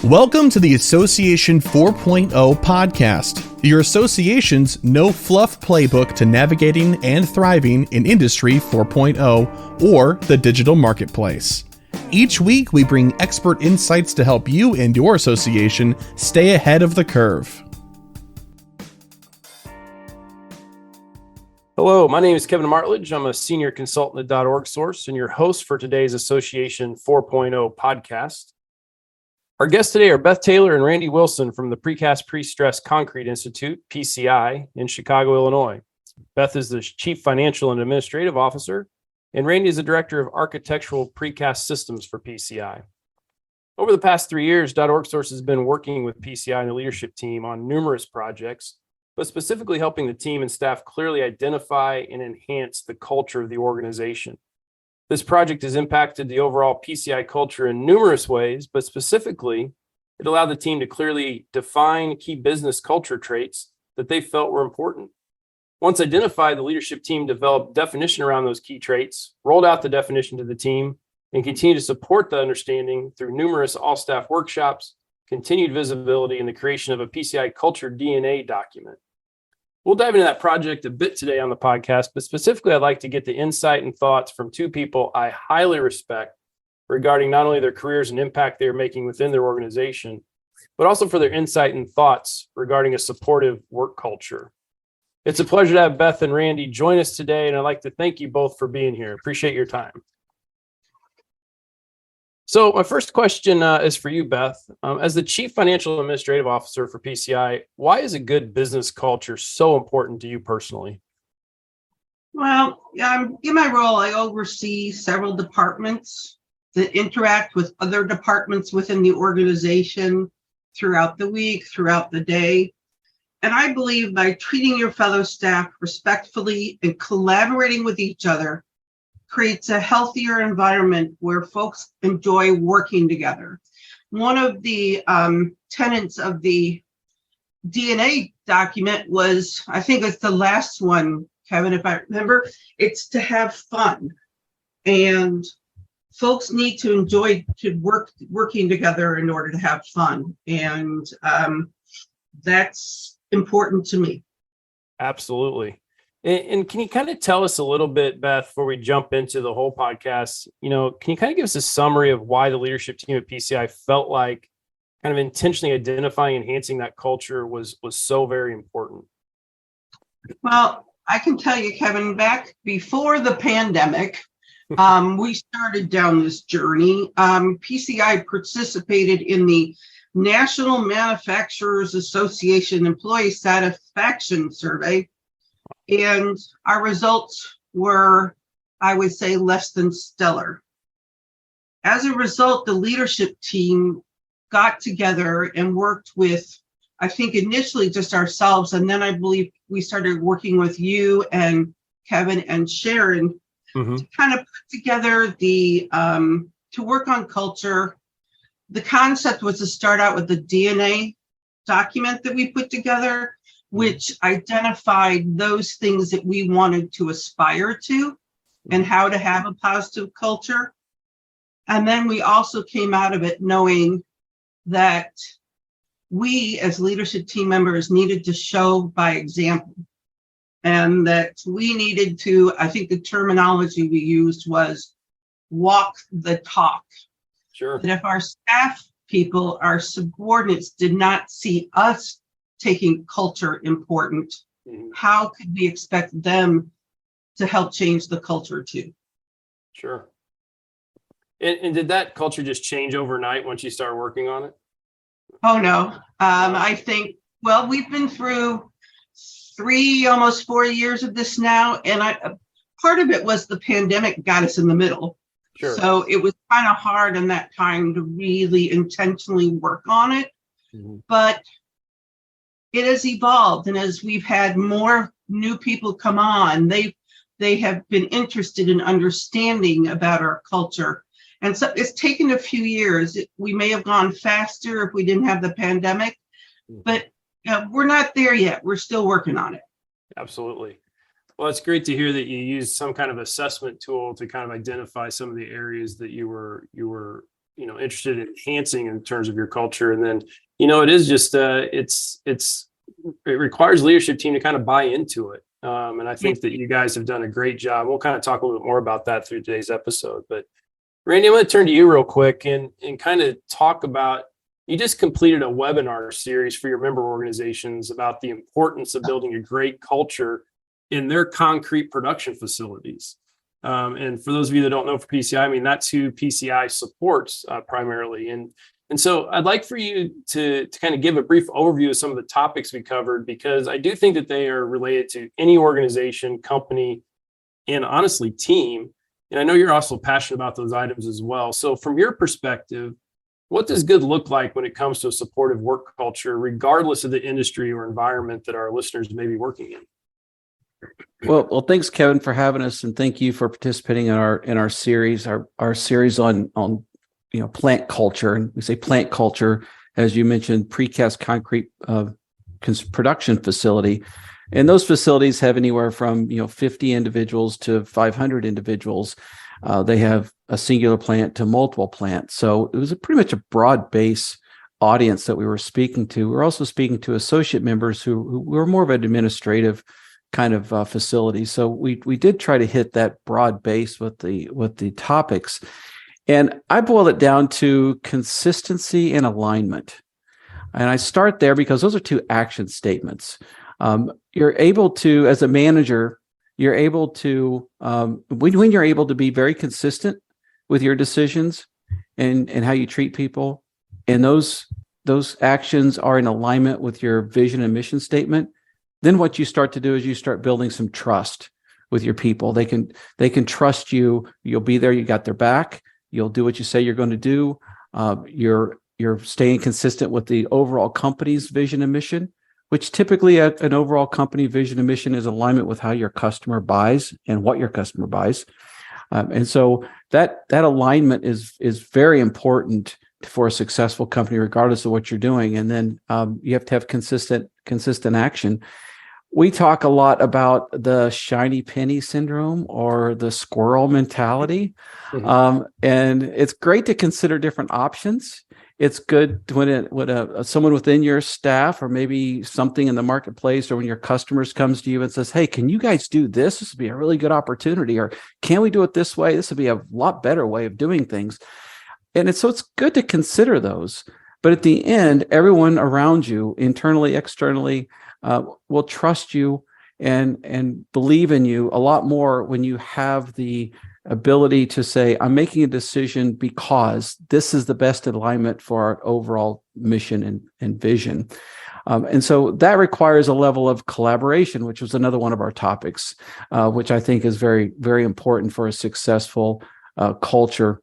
Welcome to the Association 4.0 podcast, your association's no-fluff playbook to navigating and thriving in Industry 4.0 or the digital marketplace. Each week, we bring expert insights to help you and your association stay ahead of the curve. Hello, my name is Kevin Martledge. I'm a senior consultant at orgSource and your host for today's Association 4.0 podcast. Our guests today are Beth Taylor and Randy Wilson from the Precast Prestressed Concrete Institute, PCI, in Chicago, Illinois. Beth is the Chief Financial and Administrative Officer, and Randy is the Director of Architectural Precast Systems for PCI. Over the past 3 years, orgSource has been working with PCI and the leadership team on numerous projects, but specifically helping the team and staff clearly identify and enhance the culture of the organization. This project has impacted the overall PCI culture in numerous ways, but specifically, it allowed the team to clearly define key business culture traits that they felt were important. Once identified, the leadership team developed definition around those key traits, rolled out the definition to the team, and continued to support the understanding through numerous all-staff workshops, continued visibility, and the creation of a PCI culture DNA document. We'll dive into that project a bit today on the podcast, but specifically, I'd like to get the insight and thoughts from two people I highly respect regarding not only their careers and impact they're making within their organization, but also for their insight and thoughts regarding a supportive work culture. It's a pleasure to have Beth and Randy join us today, and I'd like to thank you both for being here. Appreciate your time. So my first question is for you, Beth. As the Chief Financial Administrative Officer for PCI, why is a good business culture so important to you personally? Well, in my role, I oversee several departments that interact with other departments within the organization throughout the week, throughout the day. And I believe by treating your fellow staff respectfully and collaborating with each other creates a healthier environment where folks enjoy working together. One of the tenets of the DNA document was, I think it's the last one, Kevin, if I remember, it's to have fun. And folks need to enjoy working together in order to have fun. And that's important to me. Absolutely. And can you kind of tell us a little bit, Beth, before we jump into the whole podcast, can you kind of give us a summary of why the leadership team at PCI felt like kind of intentionally identifying and enhancing that culture was so very important? Well, I can tell you, Kevin, back before the pandemic, we started down this journey. PCI participated in the National Manufacturers Association Employee Satisfaction Survey. And our results were, I would say, less than stellar. As a result, the leadership team got together and worked with, I think, initially just ourselves. And then I believe we started working with you and Kevin and Sharon to kind of put together to work on culture. The concept was to start out with the DNA document that we put together, which identified those things that we wanted to aspire to and how to have a positive culture. And then we also came out of it knowing that we as leadership team members needed to show by example, and that we needed to, I think the terminology we used was walk the talk. Sure. That if our staff people, our subordinates did not see us taking culture important, how could we expect them to help change the culture too? Sure. And did that culture just change overnight once you started working on it? Oh, no. I think, well, we've been through almost 4 years of this now. And part of it was the pandemic got us in the middle. Sure. So it was kind of hard in that time to really intentionally work on it. But it has evolved, and as we've had more new people come on, they have been interested in understanding about our culture. And so it's taken a few years. We may have gone faster if we didn't have the pandemic, but we're not there yet. We're still working on it. Absolutely. Well, it's great to hear that you used some kind of assessment tool to kind of identify some of the areas that you were interested in enhancing in terms of your culture. And then, it is just, it requires leadership team to kind of buy into it. And I think that you guys have done a great job. We'll kind of talk a little bit more about that through today's episode. But Randy, I'm going to turn to you real quick and kind of talk about, you just completed a webinar series for your member organizations about the importance of building a great culture in their concrete production facilities. And for those of you that don't know, for PCI, I mean, that's who PCI supports primarily. And so I'd like for you to kind of give a brief overview of some of the topics we covered, because I do think that they are related to any organization, company, and honestly, team. And I know you're also passionate about those items as well. So from your perspective, what does good look like when it comes to a supportive work culture, regardless of the industry or environment that our listeners may be working in? Well, thanks, Kevin, for having us, and thank you for participating in our series, our series on plant culture. And we say plant culture, as you mentioned, precast concrete production facility, and those facilities have anywhere from 50 individuals to 500 individuals. They have a singular plant to multiple plants, so it was pretty much a broad base audience that we were speaking to. We're also speaking to associate members who were more of an administrative kind of facility. So we did try to hit that broad base with the topics, and I boil it down to consistency and alignment. And I start there because those are two action statements. You're able to, as a manager, you're able to when you're able to be very consistent with your decisions and how you treat people, and those actions are in alignment with your vision and mission statement, then what you start to do is you start building some trust with your people. They can trust you. You'll be there. You got their back. You'll do what you say you're going to do. You're staying consistent with the overall company's vision and mission, which typically an overall company vision and mission is alignment with how your customer buys and what your customer buys. And so that alignment is very important for a successful company, regardless of what you're doing. And then you have to have consistent action. We talk a lot about the shiny penny syndrome or the squirrel mentality. Mm-hmm. And it's great to consider different options. It's good when someone within your staff, or maybe something in the marketplace, or when your customers comes to you and says, "Hey, can you guys do this? This would be a really good opportunity." Or, "Can we do it this way? This would be a lot better way of doing things." And it's good to consider those. But at the end, everyone around you, internally, externally, will trust you and believe in you a lot more when you have the ability to say, "I'm making a decision because this is the best alignment for our overall mission and vision." And so that requires a level of collaboration, which was another one of our topics, which I think is very, very important for a successful culture.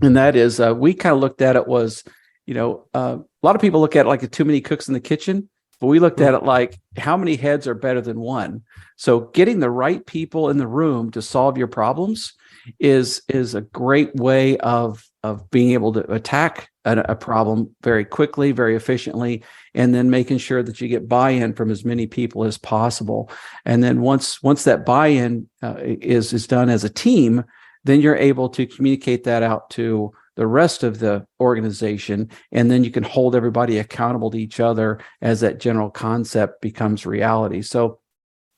And that is, we kind of looked at it was, a lot of people look at it like too many cooks in the kitchen, but we looked at it like how many heads are better than one. So getting the right people in the room to solve your problems is a great way of being able to attack a problem very quickly, very efficiently, and then making sure that you get buy-in from as many people as possible. And then once that buy-in is done as a team, then you're able to communicate that out to the rest of the organization, and then you can hold everybody accountable to each other as that general concept becomes reality. So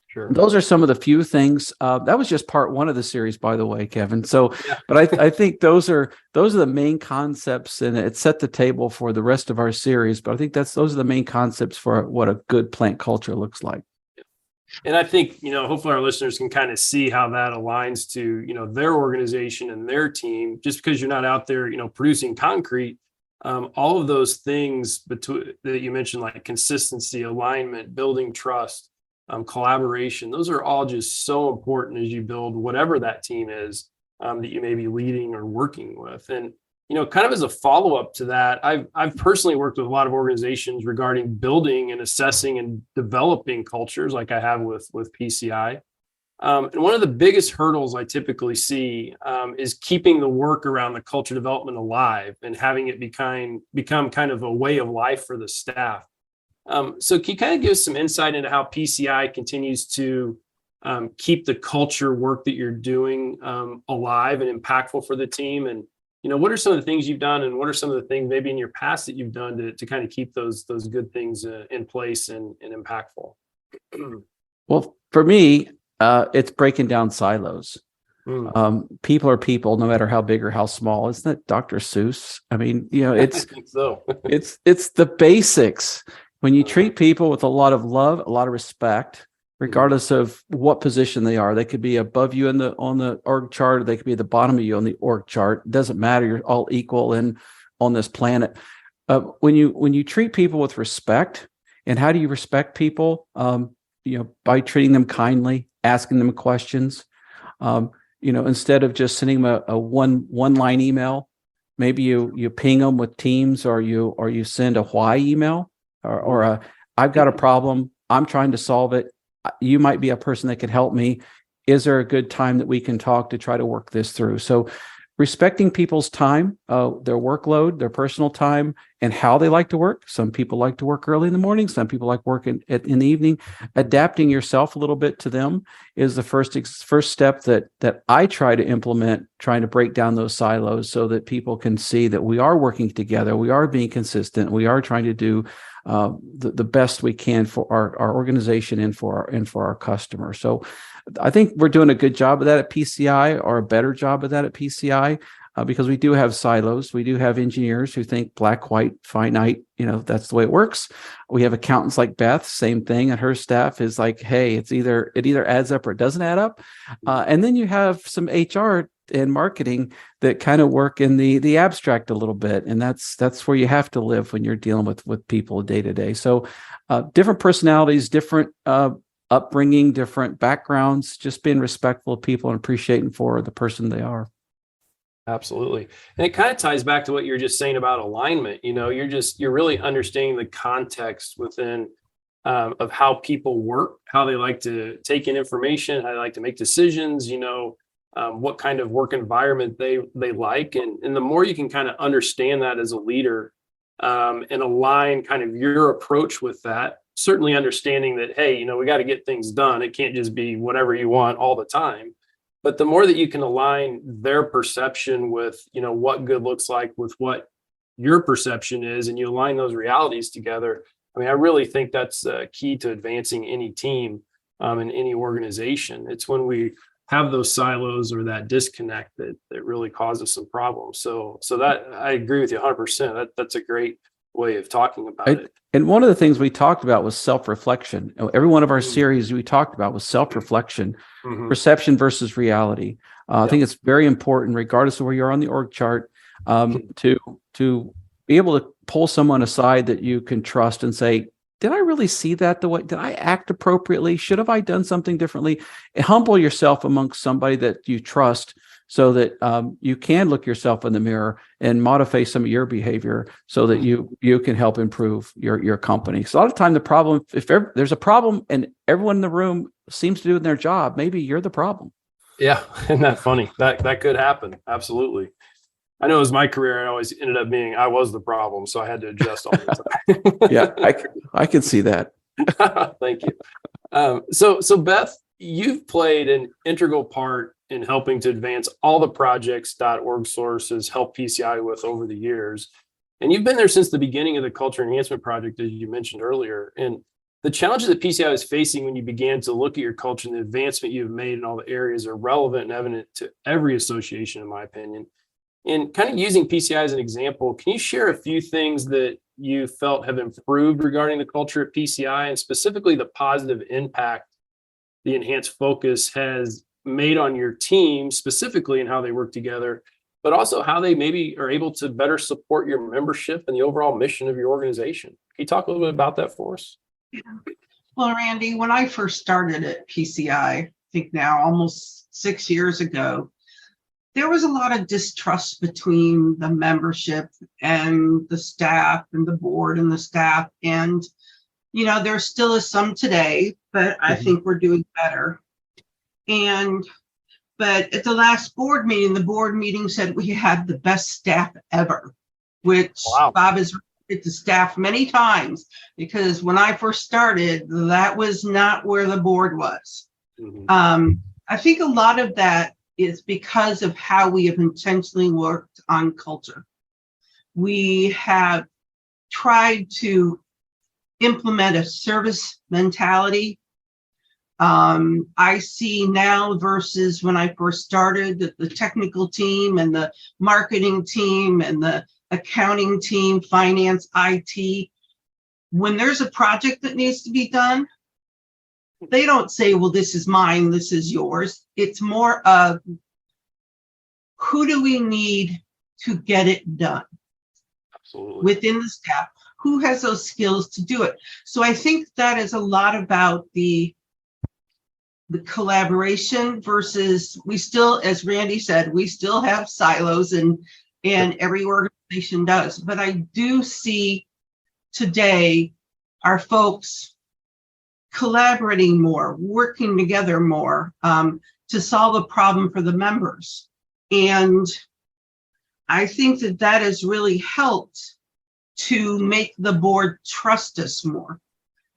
sure. Those are some of the few things. That was just part one of the series, by the way, Kevin. So, yeah. But I think those are the main concepts, and it set the table for the rest of our series. But I think those are the main concepts for what a good plant culture looks like. And I think, hopefully our listeners can kind of see how that aligns to, their organization and their team. Just because you're not out there, producing concrete, all of those things that you mentioned, like consistency, alignment, building trust, collaboration, those are all just so important as you build whatever that team is that you may be leading or working with. And, kind of as a follow-up to that, I've personally worked with a lot of organizations regarding building and assessing and developing cultures like I have with PCI. And one of the biggest hurdles I typically see is keeping the work around the culture development alive and having it become kind of a way of life for the staff. So can you kind of give us some insight into how PCI continues to keep the culture work that you're doing alive and impactful for the team? And what are some of the things you've done, and what are some of the things maybe in your past that you've done to kind of keep those good things in place and impactful? Well, for me, it's breaking down silos. People are people, no matter how big or how small. Isn't that Dr. Seuss? I mean, it's I think so. it's the basics. When you treat people with a lot of love, a lot of respect, regardless of what position they are, they could be above you on the org chart, or they could be at the bottom of you on the org chart. It doesn't matter. You're all equal on this planet. When you treat people with respect, and how do you respect people? By treating them kindly, asking them questions. Instead of just sending them a one line email, maybe you ping them with Teams, or you send a why email, or a I've got a problem, I'm trying to solve it. You might be a person that could help me. Is there a good time that we can talk to try to work this through? So respecting people's time, their workload, their personal time, and how they like to work. Some people like to work early in the morning. Some people like working in the evening. Adapting yourself a little bit to them is the first step that I try to implement, trying to break down those silos so that people can see that we are working together. We are being consistent. We are trying to do the best we can for our organization and for our customers. So I think we're doing a good job of that at PCI, or a better job of that at PCI, because we do have silos. We do have engineers who think black, white, finite, that's the way it works. We have accountants like Beth, same thing. And her staff is like, hey, it either adds up or it doesn't add up. And then you have some HR and marketing that kind of work in the abstract a little bit. And that's where you have to live when you're dealing with people day to day. So different personalities, different upbringing, different backgrounds, just being respectful of people and appreciating for the person they are. Absolutely. And it kind of ties back to what you're just saying about alignment. You're really understanding the context within of how people work, how they like to take in information, how they like to make decisions, what kind of work environment they like. And the more you can kind of understand that as a leader, and align kind of your approach with that, certainly understanding that, hey, we got to get things done. It can't just be whatever you want all the time. But the more that you can align their perception with, what good looks like with what your perception is, and you align those realities together, I really think that's key to advancing any team in any organization. It's when we have those silos or that disconnect that really causes some problems. So that I agree with you 100%. That's a great way of talking about it. And one of the things we talked about was self-reflection. Every one of our series we talked about was self-reflection, perception versus reality. I think it's very important, regardless of where you're on the org chart, to be able to pull someone aside that you can trust and say, did I really see that the way? Did I act appropriately? Should have I done something differently? Humble yourself amongst somebody that you trust, so that you can look yourself in the mirror and modify some of your behavior so that you can help improve your company. So a lot of time the problem, if there's a problem and everyone in the room seems to do their job, maybe you're the problem. Yeah, isn't that funny? That could happen. Absolutely. I know as my career, I always ended up being, I was the problem, so I had to adjust all the time. Yeah, I can see that. Thank you. So Beth, you've played an integral part in helping to advance all the projects orgSource has helped PCI with over the years. And you've been there since the beginning of the Culture Enhancement Project, as you mentioned earlier. And the challenges that PCI was facing when you began to look at your culture and the advancement you've made in all the areas are relevant and evident to every association, in my opinion. And kind of using PCI as an example, can you share a few things that you felt have improved regarding the culture at PCI, and specifically the positive impact the enhanced focus has made on your team, specifically in how they work together, but also how they maybe are able to better support your membership and the overall mission of your organization? Can you talk a little bit about that for us? Yeah. Well, Randy, when I first started at PCI, I think now almost 6 years ago, there was a lot of distrust between the membership and the staff and the board and the staff. And, there still is some today, but I think we're doing better. But at the last board meeting, the board meeting said we had the best staff ever, which Bob has repeated to staff many times, because when I first started, that was not where the board was. I think a lot of that is because of how we have intentionally worked on culture. We have tried to implement a service mentality. I see now versus when I first started that the technical team and the marketing team and the accounting team, finance, IT, when there's a project that needs to be done, they don't say, well, this is mine, this is yours. It's more of who do we need to get it done? Absolutely. Within the staff, who has those skills to do it? So I think that is a lot about the collaboration versus we still, as Randy said, we still have silos and every organization does. But I do see today our folks collaborating more, working together more to solve a problem for the members. And I think that that has really helped to make the board trust us more.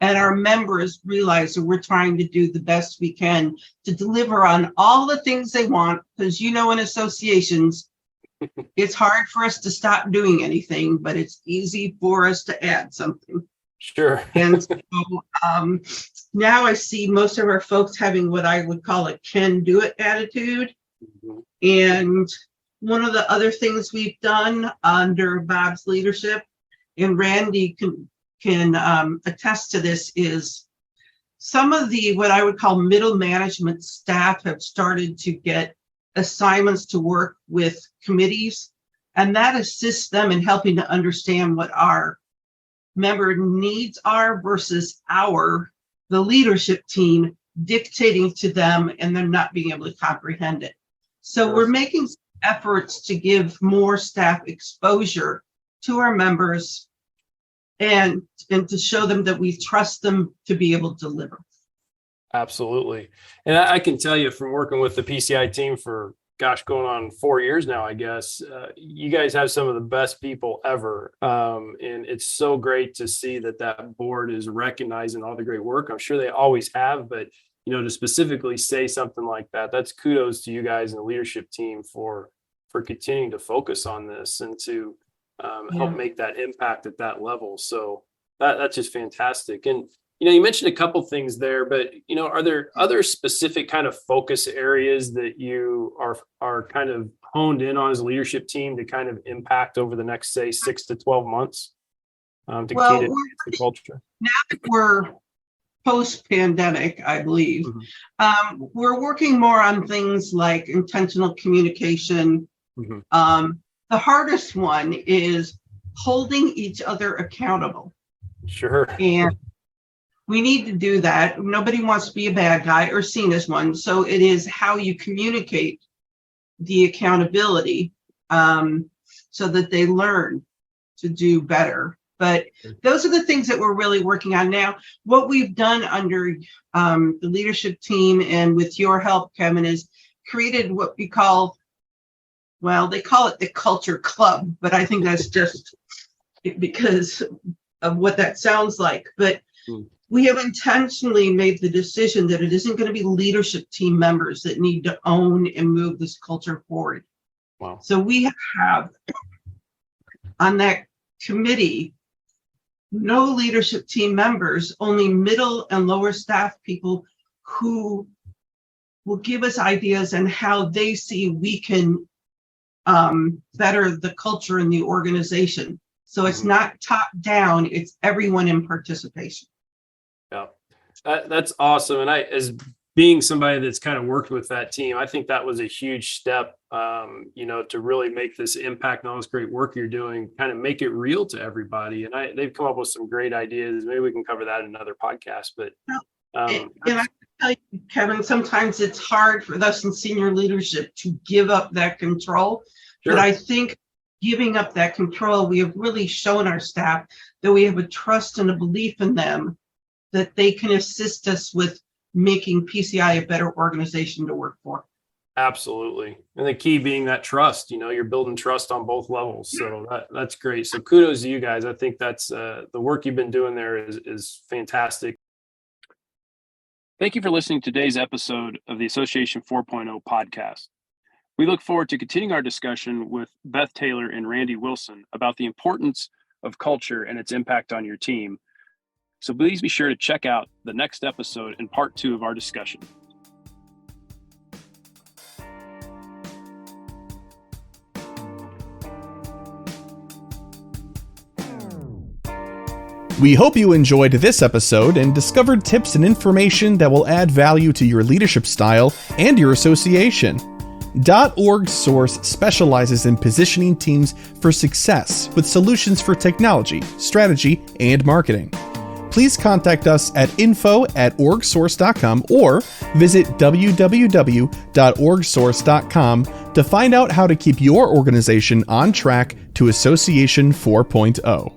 And our members realize that we're trying to do the best we can to deliver on all the things they want. Because, you know, in associations, it's hard for us to stop doing anything, but it's easy for us to add something. Sure. And so now I see most of our folks having what I would call a can-do-it attitude. Mhm. And one of the other things we've done under Bob's leadership, and Randy can attest to this, is some of the what I would call middle management staff have started to get assignments to work with committees, and that assists them in helping to understand what our member needs are versus the leadership team dictating to them and them not being able to comprehend it. So we're making efforts to give more staff exposure to our members and to show them that we trust them to be able to deliver. Absolutely. And I can tell you from working with the PCI team for, going on 4 years now, I guess, you guys have some of the best people ever. And it's so great to see that board is recognizing all the great work. I'm sure they always have, but, you know, to specifically say something like that, that's kudos to you guys and the leadership team for continuing to focus on this and to help make that impact at that level. So that's just fantastic. And, you know, you mentioned a couple things there, but, you know, are there other specific kind of focus areas that you are kind of honed in on as a leadership team to kind of impact over the next, say, 6 to 12 months to continue to advance the culture? Now that we're post-pandemic, I believe, we're working more on things like intentional communication. The hardest one is holding each other accountable. Sure. And we need to do that. Nobody wants to be a bad guy or seen as one. So it is how you communicate the accountability so that they learn to do better. But those are the things that we're really working on now. What we've done under the leadership team and with your help, Kevin, is created what we call, well, they call it the Culture Club, but I think that's just because of what that sounds like. But we have intentionally made the decision that it isn't going to be leadership team members that need to own and move this culture forward. Wow. So we have on that committee no leadership team members, only middle and lower staff people who will give us ideas on how they see we can better the culture in the organization. So it's not top down, it's everyone in participation. Yeah, that's awesome. And as being somebody that's kind of worked with that team, I think that was a huge step, you know, to really make this impact and all this great work you're doing, kind of make it real to everybody. And they've come up with some great ideas. Maybe we can cover that in another podcast. But and I can tell you, Kevin, sometimes it's hard for us in senior leadership to give up that control. Sure. But I think giving up that control, we have really shown our staff that we have a trust and a belief in them that they can assist us with making PCI a better organization to work for. Absolutely. And the key being that trust, you know, you're building trust on both levels. So that's great. So kudos to you guys. I think that's the work you've been doing there is fantastic. Thank you for listening to today's episode of the Association 4.0 podcast. We look forward to continuing our discussion with Beth Taylor and Randy Wilson about the importance of culture and its impact on your team. So please be sure to check out the next episode in part 2 of our discussion. We hope you enjoyed this episode and discovered tips and information that will add value to your leadership style and your association. orgSource specializes in positioning teams for success with solutions for technology, strategy, and marketing. Please contact us at info@orgsource.com or visit www.orgsource.com to find out how to keep your organization on track to Association 4.0.